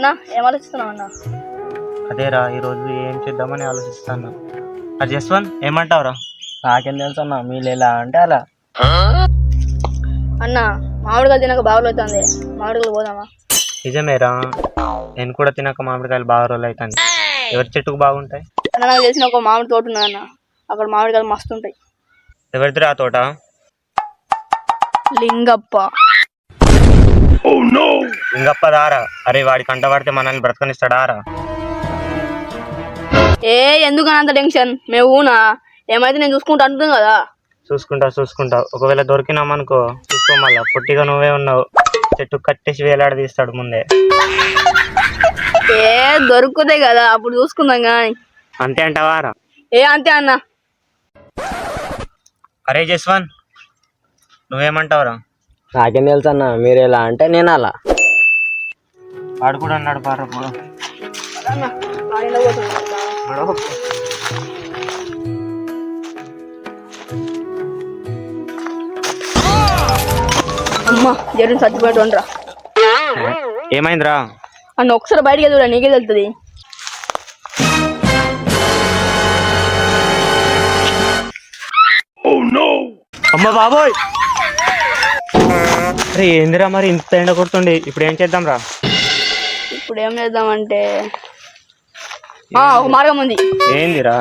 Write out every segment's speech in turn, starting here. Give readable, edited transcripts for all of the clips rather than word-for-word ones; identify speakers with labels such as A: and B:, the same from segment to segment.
A: అన్నా ఏం ఆలోచిస్తున్నావు అన్నా?
B: అదేరా ఈరోజు ఏం చేద్దామని ఆలోచిస్తాను. అది జస్వంత్ ఏమంటావురా?
C: నాకేం తెలుసు అన్న, మీరు ఎలా అంటే అలా.
A: అన్న మామిడికాయలు తినక బాగా అవుతుంది, మామిడికాయలు పోదామా?
B: నిజమేరా, నేను కూడా తినక మామిడికాయలు బాగా రోజులు అవుతాను. ఎవరి చెట్టుకు బాగుంటాయి?
A: అన్న నాకు తెలిసిన ఒక మామిడి తోట ఉన్నదన్న, అక్కడ మామిడికాయలు మస్తు ఉంటాయి.
B: ఎవరిదిరా ఆ తోట?
A: లింగప్ప.
B: లింగప్ప దారా? అరే వాడి కంట పడితే మనల్ని బ్రతకనిస్తాడారా?
A: ఎందుకని అంత టెన్షన్? మేము ఊనా ఏమైతే నేను చూసుకుంటా అంటుంది కదా.
B: చూసుకుంటా ఒకవేళ దొరికినామనుకో చూసుకో, మళ్ళా పొట్టిగా నువ్వే ఉన్నావు, చెట్టు కట్టేసి వేలాడి తీస్తాడు ముందే.
A: దొరుకుతాయి కదా అప్పుడు చూసుకుందాం కానీ.
B: అంతే అంటావారా?
A: అంతే అన్న.
B: అరే జస్వంత్ నువ్వేమంటావురా?
C: నాకేం తెలుసు అన్న, మీరు ఎలా అంటే నేను అలా.
B: వాడు కూడా అన్నాడు బారా.
A: అమ్మా జరుగు చచ్చిపోయాడు అనరా.
B: ఏమైందిరా?
A: అన్న ఒకసారి బయటికి వెళ్తురా, నీకే తెలుస్తుంది.
B: అమ్మ బాబోయ్, అరే ఏందిరా మరి ఇంత ఎండ కొడుతుంది, ఇప్పుడు ఏం చేద్దాం రా?
A: ఇప్పుడు ఏం చేద్దామంటే ఒక మార్గం ఉంది.
B: ఏందిరా?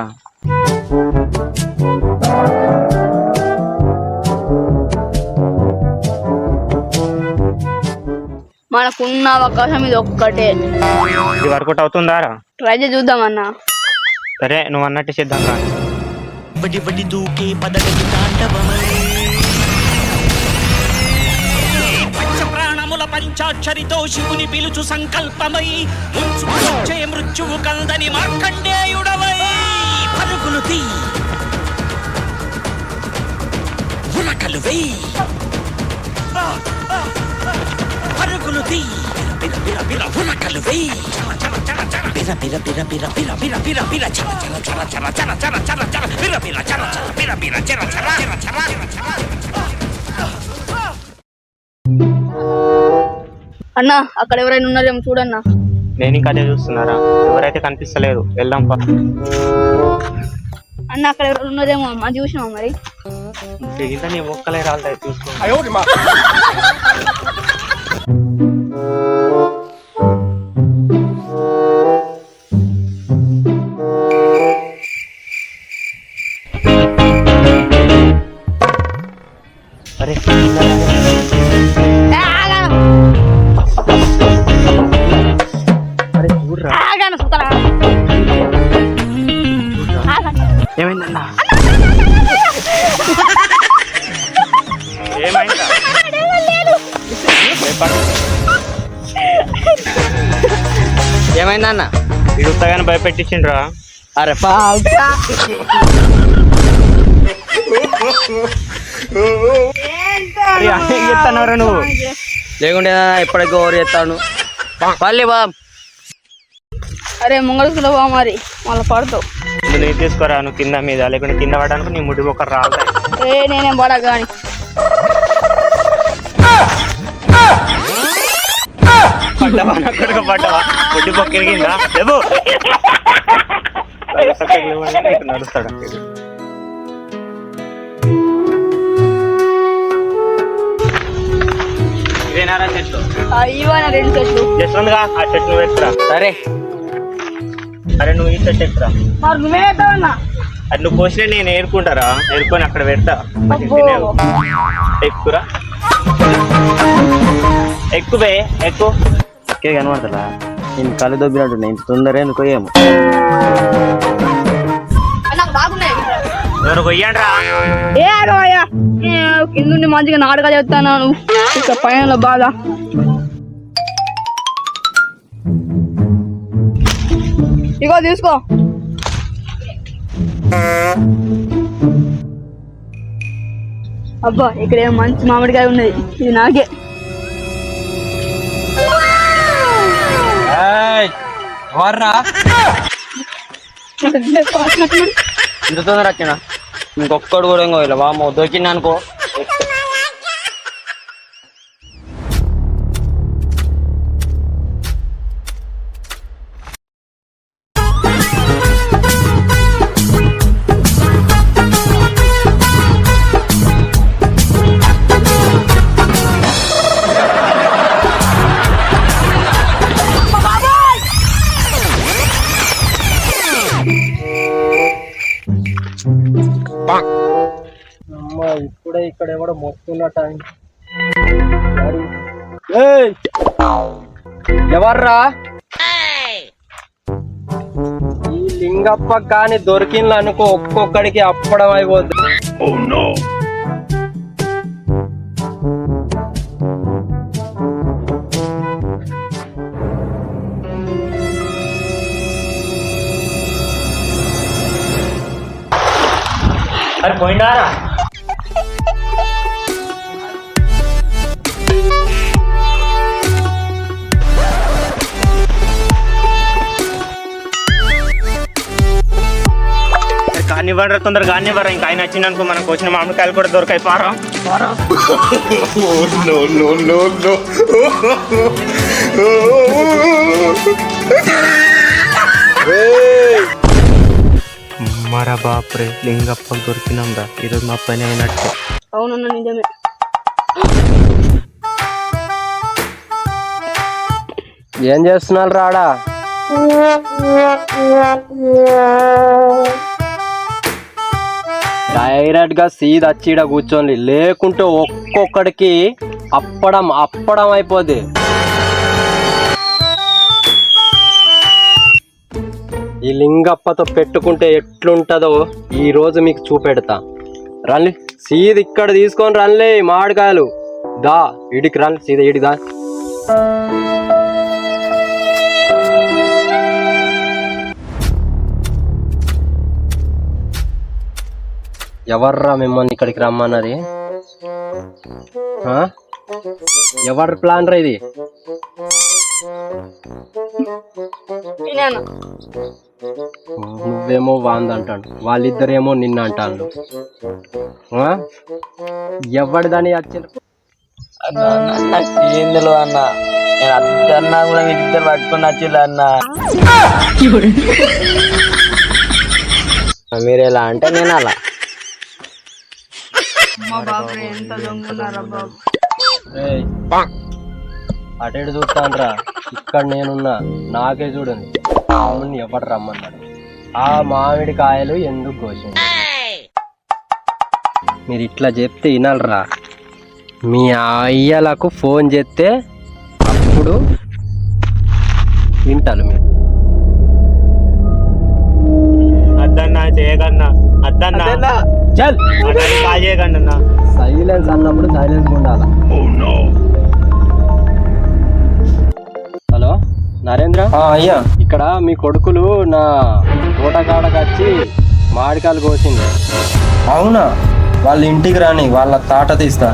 A: మనకున్న అవకాశం ఇది ఒక్కటే.
B: ఇది వర్కౌట్ అవుతుందా రా?
A: ట్రై చేసి చూద్దామన్నా.
B: సరే నువ్వు అన్నట్టు చేద్దాం రా.
D: పంచప్రాణముల పంచాక్షరితో శివుని పిలుచు సంకల్పమై ముంచుకొచ్చే మృత్యువు కందని మార్కండేయుడవై పరుగులు తీ ఉరకలు వెయ్యి పరుగులు తీ బిర బిర బిర ఉరకలు వెయ్యి బిర బిర బిర బిర బిర బిర బిర బిర చర చర చర చర చర చర చర చర బిర బిర చర చర బిర బిర చర చర చర చర.
A: అన్నా అక్కడ ఎవరైనా ఉన్నారేమో చూడన్నా.
B: నేను ఇంకా అదే చూస్తున్నారా, ఎవరైతే కనిపిస్తలేదు, వెళ్దాం పా.
A: అన్న అక్కడ ఎవరైనా ఉన్నారేమో మా చూసినావా మరి?
B: దిగిందా నీ మొక్కలే రాలుతాయి చూసుకో. అరే ఏమైందన్నా? ఏమైందా?
C: ఏమైందన్న?
B: వీడు ఉత్తగానే భయపెట్టించిండ్రా.
C: అరే
B: ఏం చెప్తున్నావురా నువ్వు?
C: లేకుంటే ఇప్పటికి ఓవర్ చేస్తాను మళ్ళీ బా.
A: అరే ముంగడుకులో బా మరి మళ్ళీ పడతావు.
B: నువ్వు తీసుకోరా, నువ్వు కింద మీద, లేకుంటే కింద పడడానికి నీ ముడి ఒక్కరు రాలుతాయి.
A: నేనేం పడా కానీ.
B: పడ్డావా పడ్డావా? ముడి పొక్క ఎరిగిందా? లేవు నడుస్తాడు. ఇదేనారా చెట్లు?
A: ఇవన్న 2 చెట్లు.
B: జస్వంత్ గా ఆ చెట్టు నువ్వు ఎక్కురా.
C: సరే.
B: అరే నువ్వు ఈ చెట్టు ఎక్కురా.
A: మరి నువ్వే వేస్తావన్నా?
B: అది నువ్వు కోసిన నేను ఏరుకుంటారా, ఏరుకొని అక్కడ పెడతా. ఎక్కురా, ఎక్కువే ఎక్కువ
C: కనబడతా. నేను కళ్ళు దొబ్బినట్టు ఇంత తొందర ఎందుకో ఏమో.
B: ఎవరు కొయ్యండి రా.
A: కింద మంచిగా నాటగా చెప్తాను, ఇక పైన బాధ. ఇగో తీసుకో. అబ్బా ఇక్కడ మంచి మామిడికాయ ఉన్నది, ఇది నాకే.
C: ఇంత తొందర వచ్చిన ఇంకొక్కడు కూడా ఇంకో ఇలా వామో దొరికింది అనుకో.
E: అమ్మ ఇప్పుడే ఇక్కడ ఎవడో మొత్తున్న టైం. ఎవర్రా ఈ లింగప్ప కానీ దొరికింది అనుకో ఒక్కొక్కడికి అప్పడం అయిపోద్ది.
B: అరే పోయిండారా? కానివ్వరా, తొందరగా కానివ్వరా. ఇంకా ఆయన వచ్చిందనుకో మనకు వచ్చిన మామిడికాయలు కూడా దొరకాయి. పారా మరా బాప్రే, లింగప్ప దొరికినాం రా. ఈరోజు మా పని అయినట్టు.
A: అవునన్నా నిజమే.
E: ఏం చేస్తున్నారు రాడా? డైరెక్ట్ గా సీదా చీడ కూర్చోండి, లేకుంటే ఒక్కొక్కడికి అప్పడం అప్పడం అయిపోద్ది. ఈ లింగప్పతో పెట్టుకుంటే ఎట్లుంటదో ఈ రోజు మీకు చూపెడతా. రండి సీద ఇక్కడ తీసుకొని రండి మామిడికాయలు. దా ఇడికి రండి, సీదా ఇడికి దా. ఎవర్రా మిమ్మల్ని ఇక్కడికి రమ్మన్నది? ఎవరి ప్లాన్ రా ఇది? నువ్వేమో వాందంటాడు, వాళ్ళిద్దరేమో నిన్న అంటాడు. ఎవరిదని వచ్చిన
C: ఏందులో అన్న, నేను అద్దన్నా కూడా మీరు ఇద్దరు పట్టుకుని వచ్చిల్లు అన్న. మీరు ఎలా అంటే నేను అలా.
E: అటెడు చూస్తానరా, ఇక్కడ నేనున్నా. నాకే చూడండి అవును ఎవరు రమ్మన్నాడు. ఆ మామిడి కాయలు ఎందుకు కోసింది? మీరు ఇట్లా చెప్తే వినాలరా. మీ అయ్యలకు ఫోన్ చేస్తే అప్పుడు వింటారు మీరు.
B: అద్దన్నా చేయకన్నా, అద్దన్నా
E: చల్
B: చేయకండి అన్న.
E: సైలెన్స్ అన్నప్పుడు సైలెన్స్ ఉండాలా. హలో నరేంద్ర. అయ్యా, ఇక్కడ మీ కొడుకులు నా తోటకాడకు వచ్చి మామిడికాయలు కోసింది.
F: అవునా? వాళ్ళ ఇంటికి రాని, వాళ్ళ తాట తీస్తా.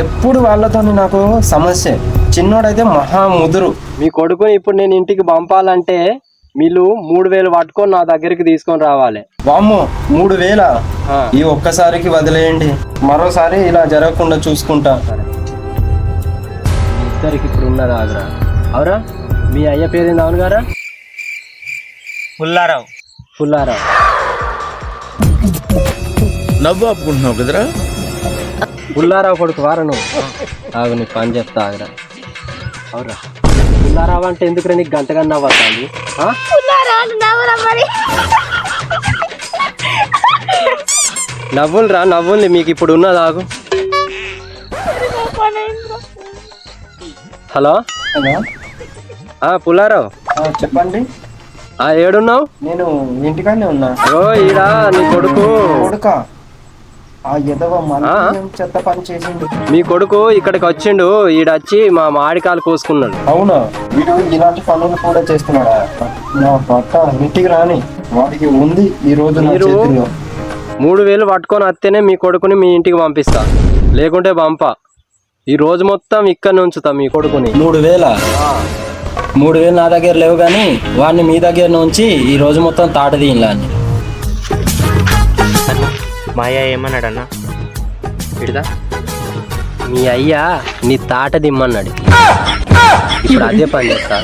F: ఎప్పుడు వాళ్ళతో నాకు సమస్య. చిన్నోడైతే మహా ముదురు.
E: మీ కొడుకుని ఇప్పుడు నేను ఇంటికి పంపాలంటే మీరు 3000 పట్టుకొని నా దగ్గరికి తీసుకొని రావాలి.
F: వామ్మో 3000? ఈ ఒక్కసారికి వదిలేయండి, మరోసారి ఇలా జరగకుండా చూసుకుంటా.
E: ఇద్దరికి ఇప్పుడు ఉన్నదా ఆగ్రా? అవురా? మీ అయ్య పేరేంది? అవును గారా?
B: పుల్లారావు.
E: పుల్లారావు.
D: నవ్వు ఆపుకుంటున్నావు కదరా?
E: పుల్లారావు కొడుకు వారా నువ్వు? ఆగు నీకు పని చెప్తా ఆగ్రా. అవురా? పుల్లారావు అంటే ఎందుకురా నీకు గంటగా నవ్వుతుంది? నవ్వులు రా, నవ్వుల్ని. మీకు ఇప్పుడు ఉన్నది. ఆగు. హలో పుల్లారావు,
F: చెప్పండి.
E: ఏడున్నావు?
F: నేను ఇంటికానే ఉన్నా.
E: ఓ ఈడా నీ కొడుకు.
F: కొడుక ఆ ఎదవ చెత్త పని చేసిండు.
E: మీ కొడుకు ఇక్కడికి వచ్చిండు, ఈడొచ్చి మా మామిడికాయలు కోసుకున్నాడు.
F: అవునా? వీడు ఇలాంటి పనులు కూడా చేస్తున్నాడా? నా భర్త ఇంటికి రాని, వాడికి ఉంది ఈ రోజు.
E: మీరు 3000 పట్టుకొని వస్తేనే మీ కొడుకుని మీ ఇంటికి పంపిస్తా, లేకుంటే పంప. ఈ రోజు మొత్తం ఇక్కడ ఉంచుతా మీ కొడుకుని.
F: 3000? 3000 నా దగ్గర లేవు, కానీ వాడిని మీ దగ్గర నుంచి ఈ రోజు మొత్తం తాట తీయలా.
B: మా అయ్య ఏమన్నాడు అన్న?
E: ఇడదా మీ అయ్యా నీ తాట దిమ్మన్నాడు. ఇప్పుడు అదే పని చేస్తా.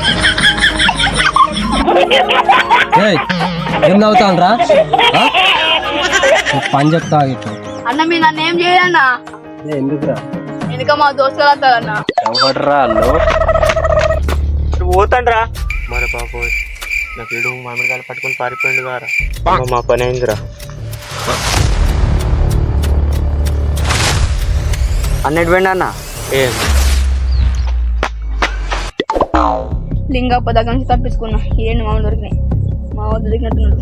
E: ఏం నవ్వుతాను రా? పని చెప్తా
A: అన్న మీరు నన్ను ఏం చేయన్నా?
E: ఎందుకురా?
A: వెనుక మా దోస్తులు వస్తారన్న.
E: ఎవడరా అల్లు?
B: పోతాండ్రా. మరి బాబు నాకు ఇడు మామిడికాయలు పట్టుకుని పారిపోయింది గారా. మా పని అయిందిరా.
C: అన్నిటి పోయిండు అన్న
B: ఏం
A: లింగప్ప దగ్గర నుంచి తప్పించుకున్నా ఏంటి మామూలు దొరికినాయి మామూలు దొరికినట్టున్నాడు.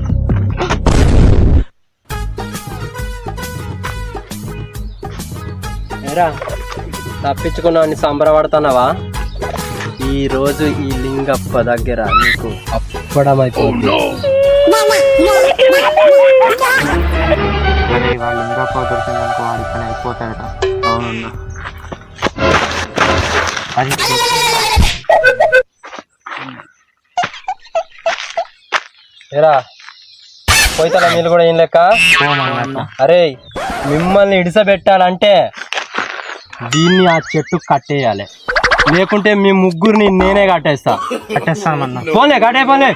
E: ఏరా తప్పించుకున్నావు అని సంబరపడుతున్నావా? ఈ రోజు ఈ లింగప్ప దగ్గర నీకు అప్పడమైపోతుంది.
B: మరి వాళ్ళు ఇంకా దొరికిందనుకో వాడి పని అయిపోతాడట. అవునన్నా అది
E: ఏరా పోయితల మీరు కూడా ఏం లెక్క? అరే మిమ్మల్ని ఇడిసబెట్టాలంటే దీన్ని ఆ చెట్టు కట్టేయాలి, లేకుంటే మీ ముగ్గురిని నేనే
B: కట్టేస్తామన్నా.
E: పోలే కట్టే పోలే.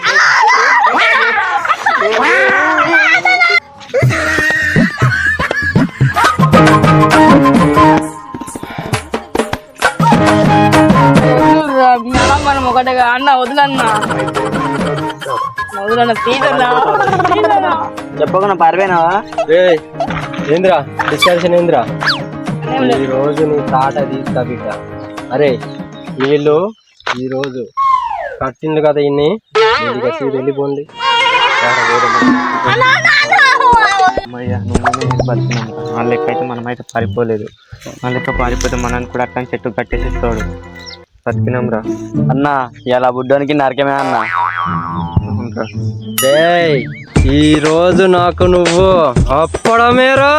A: మనం ఒకటిగా అన్న వదులన్నా వదులన్న తీదన్నా
C: చెప్పకుండా పారిపోయినావా?
E: ఏయ్ ఏంద్రా డిస్కషన్ ఏంద్రా? ఈ రోజు నీ తాట తీస్తా బిడ్డ. అరే వీళ్ళు ఈ రోజు కట్టిండు కదా ఇన్ని వెళ్ళిపోండి.
B: అమ్మయ్య నువ్వు బతికినాం. వాళ్ళ లెక్క అయితే మనమైతే పారిపోలేదు. వాళ్ళ లెక్క పారిపోతే మనని కూడా అట్లా చెట్టు కట్టేసేస్తాడు. బతికినాం రా
C: అన్న ఇలా బుడ్డానికి నరకమే అన్న.
E: ఈ రోజు నాకు నువ్వు అప్పడమేరా.